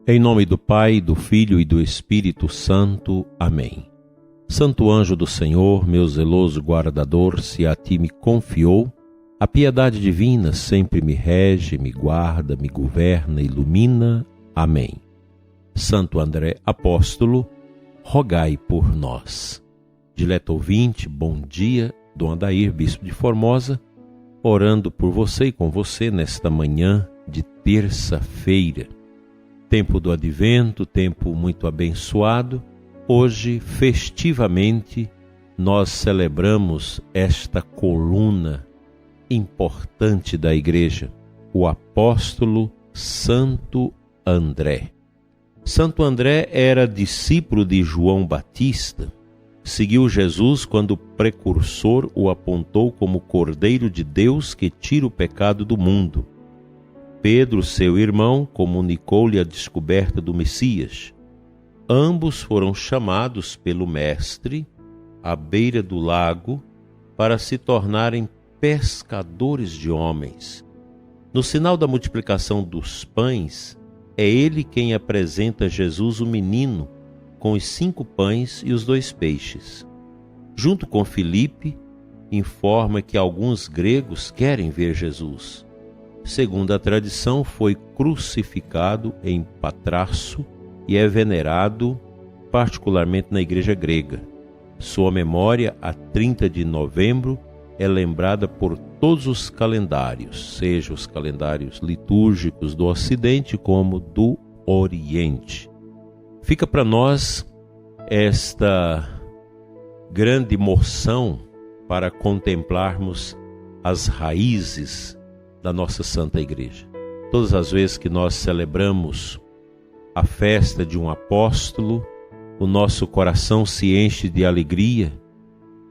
Em nome do Pai, do Filho e do Espírito Santo. Amém. Santo anjo do Senhor, meu zeloso guardador, se a ti me confiou, a piedade divina sempre me rege, me guarda, me governa, ilumina. Amém. Santo André Apóstolo, rogai por nós. Dileto ouvinte, bom dia. Dom Adair, Bispo de Formosa, orando por você e com você nesta manhã de terça-feira. Tempo do Advento, tempo muito abençoado. Hoje, festivamente, nós celebramos esta coluna importante da Igreja, o apóstolo Santo André. Santo André era discípulo de João Batista. Seguiu Jesus quando o precursor o apontou como Cordeiro de Deus que tira o pecado do mundo. Pedro, seu irmão, comunicou-lhe a descoberta do Messias. Ambos foram chamados pelo Mestre à beira do lago para se tornarem pescadores de homens. No sinal da multiplicação dos pães, é ele quem apresenta a Jesus o menino com os 5 pães e os 2 peixes. Junto com Filipe, informa que alguns gregos querem ver Jesus. Segundo a tradição, foi crucificado em Patrasso e é venerado particularmente na igreja grega. Sua memória, a 30 de novembro, é lembrada por todos os calendários, seja os calendários litúrgicos do Ocidente como do Oriente. Fica para nós esta grande moção para contemplarmos as raízes da nossa Santa Igreja. Todas as vezes que nós celebramos a festa de um apóstolo, o nosso coração se enche de alegria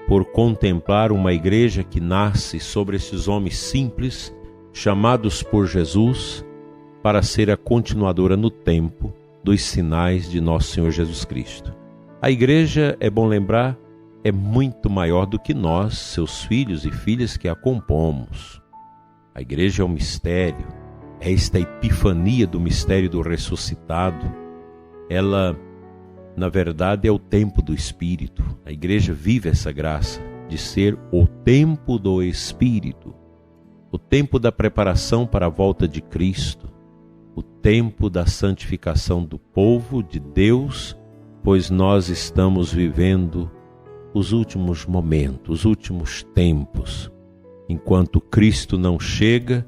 por contemplar uma igreja que nasce sobre esses homens simples, chamados por Jesus para ser a continuadora no tempo dos sinais de nosso Senhor Jesus Cristo. A igreja, é bom lembrar, é muito maior do que nós, seus filhos e filhas que a compomos. A igreja é um mistério, é esta epifania do mistério do ressuscitado. Ela, na verdade, é o tempo do Espírito. A igreja vive essa graça de ser o tempo do Espírito, o tempo da preparação para a volta de Cristo, o tempo da santificação do povo de Deus, pois nós estamos vivendo os últimos momentos, os últimos tempos, enquanto Cristo não chega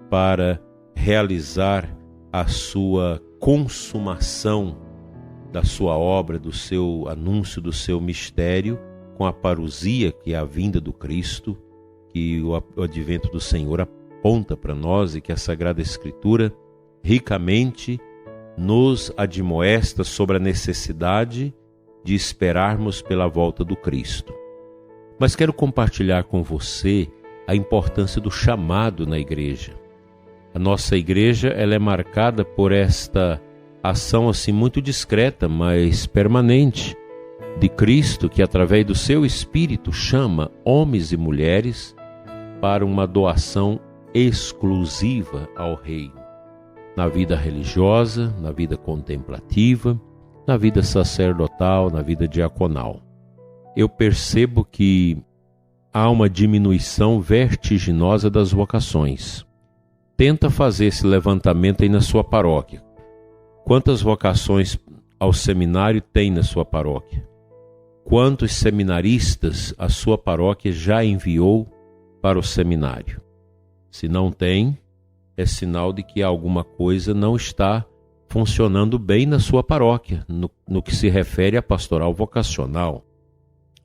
para realizar a sua consumação da sua obra, do seu anúncio, do seu mistério, com a parousia, que é a vinda do Cristo, que o advento do Senhor aponta para nós e que a Sagrada Escritura ricamente nos admoesta sobre a necessidade de esperarmos pela volta do Cristo. Mas quero compartilhar com você a importância do chamado na igreja. A nossa igreja, ela é marcada por esta ação assim muito discreta, mas permanente, de Cristo, que através do seu Espírito chama homens e mulheres para uma doação exclusiva ao reino. Na vida religiosa, na vida contemplativa, na vida sacerdotal, na vida diaconal. Eu percebo que há uma diminuição vertiginosa das vocações. Tenta fazer esse levantamento aí na sua paróquia. Quantas vocações ao seminário tem na sua paróquia? Quantos seminaristas a sua paróquia já enviou para o seminário? Se não tem, é sinal de que alguma coisa não está funcionando bem na sua paróquia, no que se refere à pastoral vocacional.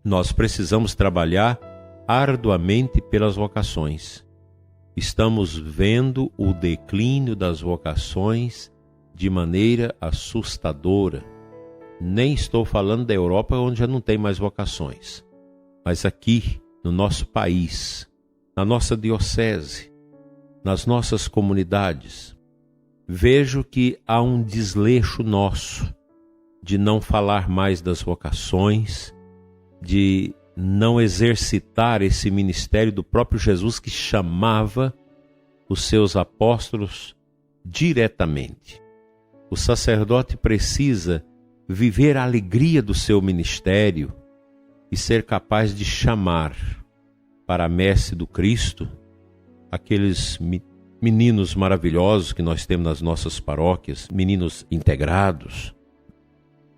Nós precisamos trabalhar arduamente pelas vocações. Estamos vendo o declínio das vocações de maneira assustadora. Nem estou falando da Europa, onde já não tem mais vocações, mas aqui, no nosso país, na nossa diocese, nas nossas comunidades, vejo que há um desleixo nosso de não falar mais das vocações, de não exercitar esse ministério do próprio Jesus, que chamava os seus apóstolos diretamente. O sacerdote precisa viver a alegria do seu ministério e ser capaz de chamar para a messe do Cristo aqueles meninos maravilhosos que nós temos nas nossas paróquias, meninos integrados,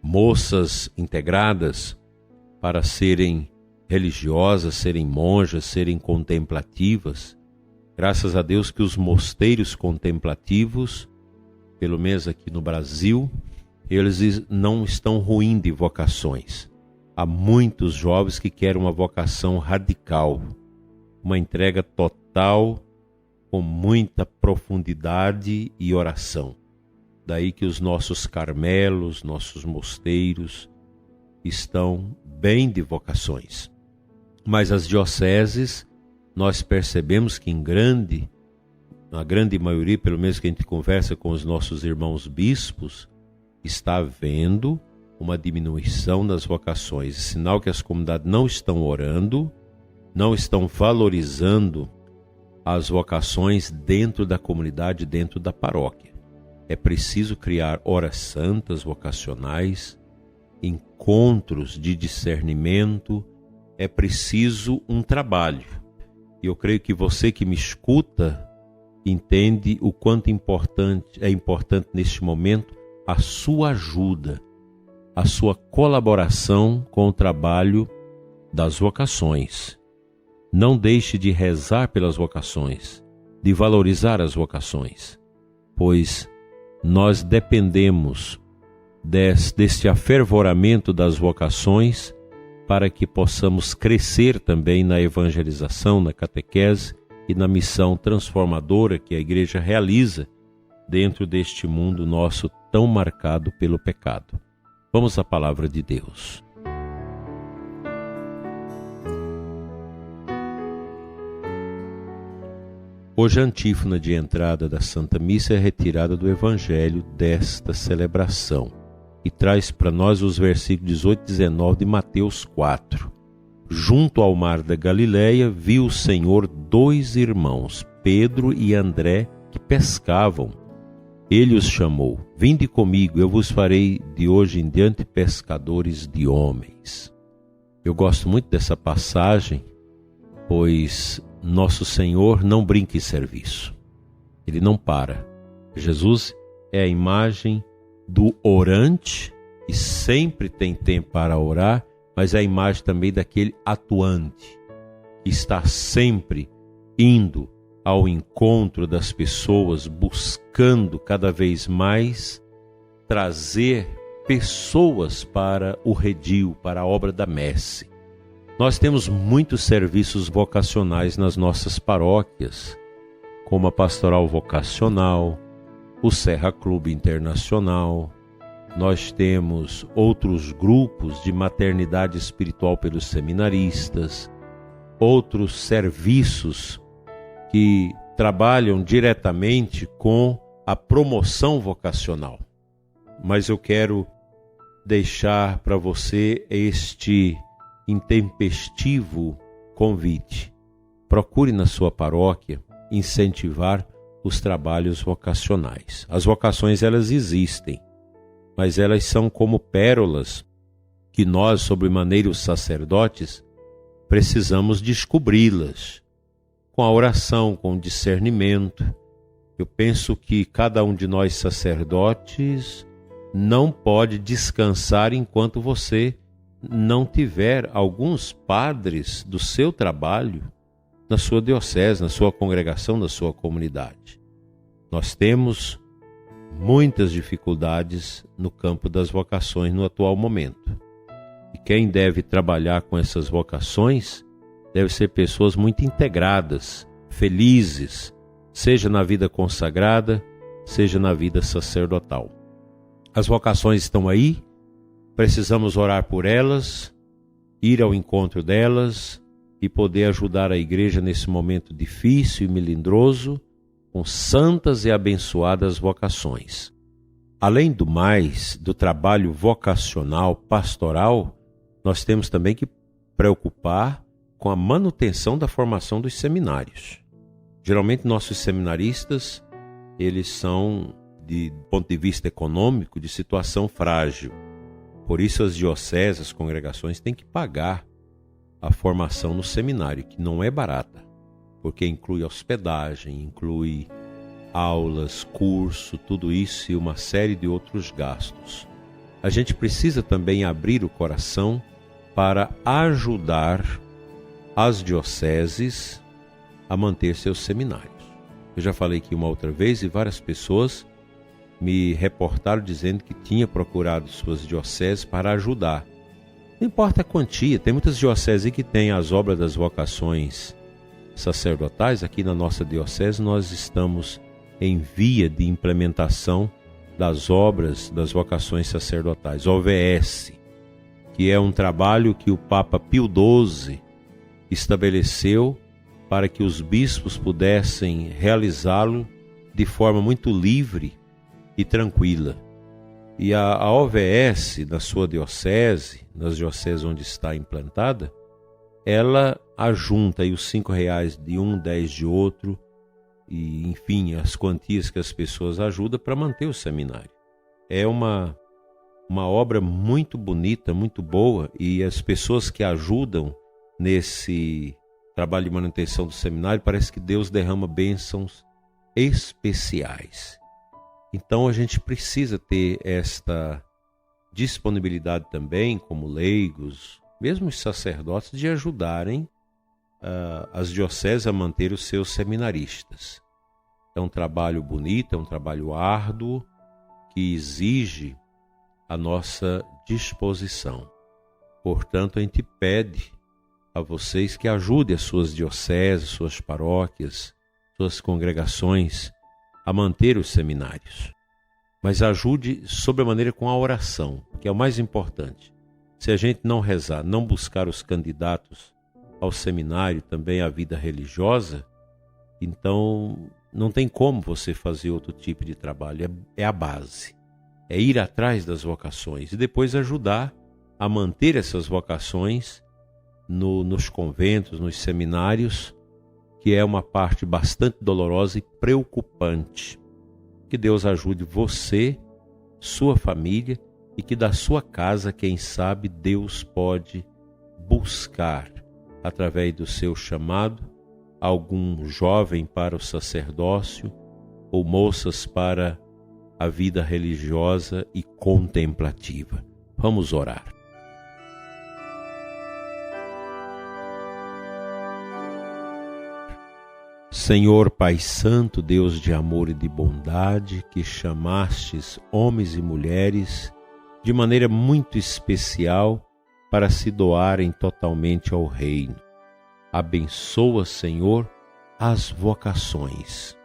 moças integradas, para serem religiosas, serem monjas, serem contemplativas. Graças a Deus que os mosteiros contemplativos, pelo menos aqui no Brasil, eles não estão ruins de vocações. Há muitos jovens que querem uma vocação radical, uma entrega total, com muita profundidade e oração. Daí que os nossos carmelos, nossos mosteiros estão bem de vocações. Mas as dioceses, nós percebemos que na grande maioria, pelo menos que a gente conversa com os nossos irmãos bispos, está havendo uma diminuição das vocações, sinal que as comunidades não estão orando, não estão valorizando as vocações dentro da comunidade, dentro da paróquia. É preciso criar horas santas vocacionais, encontros de discernimento, é preciso um trabalho. E eu creio que você que me escuta entende o quanto é importante neste momento a sua ajuda, a sua colaboração com o trabalho das vocações. Não deixe de rezar pelas vocações, de valorizar as vocações, pois nós dependemos deste afervoramento das vocações para que possamos crescer também na evangelização, na catequese e na missão transformadora que a Igreja realiza dentro deste mundo nosso tão marcado pelo pecado. Vamos à palavra de Deus. Hoje a antífona de entrada da Santa Missa é retirada do Evangelho desta celebração e traz para nós os versículos 18 e 19 de Mateus 4. Junto ao mar da Galileia viu o Senhor 2 irmãos, Pedro e André, que pescavam. Ele os chamou: vinde comigo, eu vos farei de hoje em diante pescadores de homens. Eu gosto muito dessa passagem, pois nosso Senhor não brinca em serviço. Ele não para. Jesus é a imagem do orante e sempre tem tempo para orar, mas é a imagem também daquele atuante, que está sempre indo ao encontro das pessoas, buscando cada vez mais trazer pessoas para o redil, para a obra da messe. Nós temos muitos serviços vocacionais nas nossas paróquias, como a Pastoral Vocacional, o Serra Clube Internacional. Nós temos outros grupos de maternidade espiritual pelos seminaristas, outros serviços que trabalham diretamente com a promoção vocacional. Mas eu quero deixar para você este intempestivo convite. Procure na sua paróquia incentivar os trabalhos vocacionais. As vocações, elas existem, mas elas são como pérolas que nós, sobremaneira os sacerdotes, precisamos descobri-las com a oração, com o discernimento. Eu penso que cada um de nós sacerdotes não pode descansar enquanto você não tiver alguns padres do seu trabalho na sua diocese, na sua congregação, na sua comunidade. Nós temos muitas dificuldades no campo das vocações no atual momento. E quem deve trabalhar com essas vocações deve ser pessoas muito integradas, felizes, seja na vida consagrada, seja na vida sacerdotal. As vocações estão aí, precisamos orar por elas, ir ao encontro delas e poder ajudar a Igreja nesse momento difícil e melindroso, com santas e abençoadas vocações. Além do mais, do trabalho vocacional, pastoral, nós temos também que preocupar com a manutenção da formação dos seminários. Geralmente nossos seminaristas, eles são do ponto de vista econômico, de situação frágil. Por isso as dioceses, as congregações têm que pagar a formação no seminário, que não é barata, porque inclui hospedagem, inclui aulas, curso, tudo isso e uma série de outros gastos. A gente precisa também abrir o coração para ajudar as dioceses a manter seus seminários. Eu já falei aqui uma outra vez e várias pessoas me reportaram dizendo que tinha procurado suas dioceses para ajudar. Não importa a quantia, tem muitas dioceses que têm as obras das vocações sacerdotais. Aqui na nossa diocese nós estamos em via de implementação das obras das vocações sacerdotais, OVS, que é um trabalho que o Papa Pio XII estabeleceu para que os bispos pudessem realizá-lo de forma muito livre e tranquila. E a OVS, na sua diocese, nas dioceses onde está implantada, ela ajunta aí os R$5 de um, 10 de outro, e enfim, as quantias que as pessoas ajudam para manter o seminário. É uma obra muito bonita, muito boa, e as pessoas que ajudam nesse trabalho de manutenção do seminário, parece que Deus derrama bênçãos especiais. Então a gente precisa ter esta disponibilidade também, como leigos, mesmo os sacerdotes, de ajudarem as dioceses a manter os seus seminaristas. É um trabalho bonito, é um trabalho árduo, que exige a nossa disposição. Portanto, a gente pede a vocês que ajudem as suas dioceses, suas paróquias, suas congregações a manter os seminários. Mas ajude sobremaneira com a oração, que é o mais importante. Se a gente não rezar, não buscar os candidatos ao seminário, também à vida religiosa, então não tem como você fazer outro tipo de trabalho. É a base. É ir atrás das vocações e depois ajudar a manter essas vocações nos conventos, nos seminários, que é uma parte bastante dolorosa e preocupante. Que Deus ajude você, sua família, e que da sua casa, quem sabe, Deus pode buscar, através do seu chamado, algum jovem para o sacerdócio ou moças para a vida religiosa e contemplativa. Vamos orar. Senhor Pai Santo, Deus de amor e de bondade, que chamastes homens e mulheres de maneira muito especial para se doarem totalmente ao reino. Abençoa, Senhor, as vocações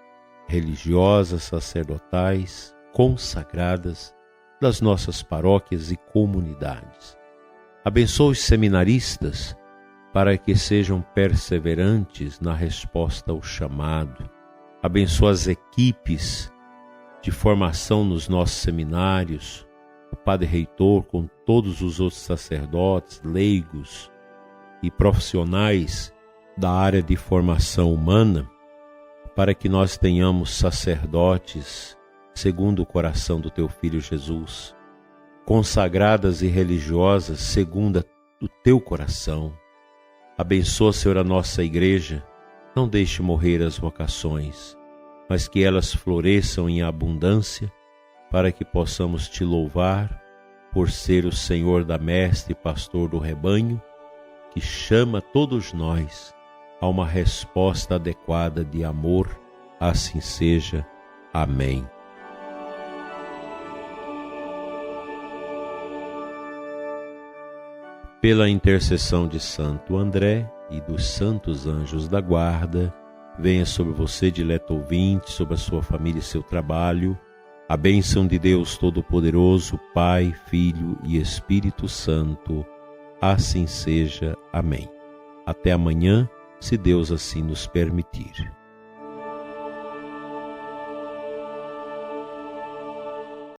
religiosas, sacerdotais, consagradas das nossas paróquias e comunidades. Abençoa os seminaristas para que sejam perseverantes na resposta ao chamado. Abençoa as equipes de formação nos nossos seminários, o Padre Reitor com todos os outros sacerdotes, leigos e profissionais da área de formação humana, para que nós tenhamos sacerdotes segundo o coração do Teu Filho Jesus, consagradas e religiosas segundo o Teu coração. Abençoa, Senhor, a nossa igreja, não deixe morrer as vocações, mas que elas floresçam em abundância, para que possamos Te louvar por ser o Senhor da messe e pastor do rebanho, que chama todos nós a uma resposta adequada de amor. Assim seja. Amém. Pela intercessão de Santo André e dos santos anjos da guarda, venha sobre você, dileto ouvinte, sobre a sua família e seu trabalho, a bênção de Deus Todo-Poderoso, Pai, Filho e Espírito Santo. Assim seja. Amém. Até amanhã, se Deus assim nos permitir.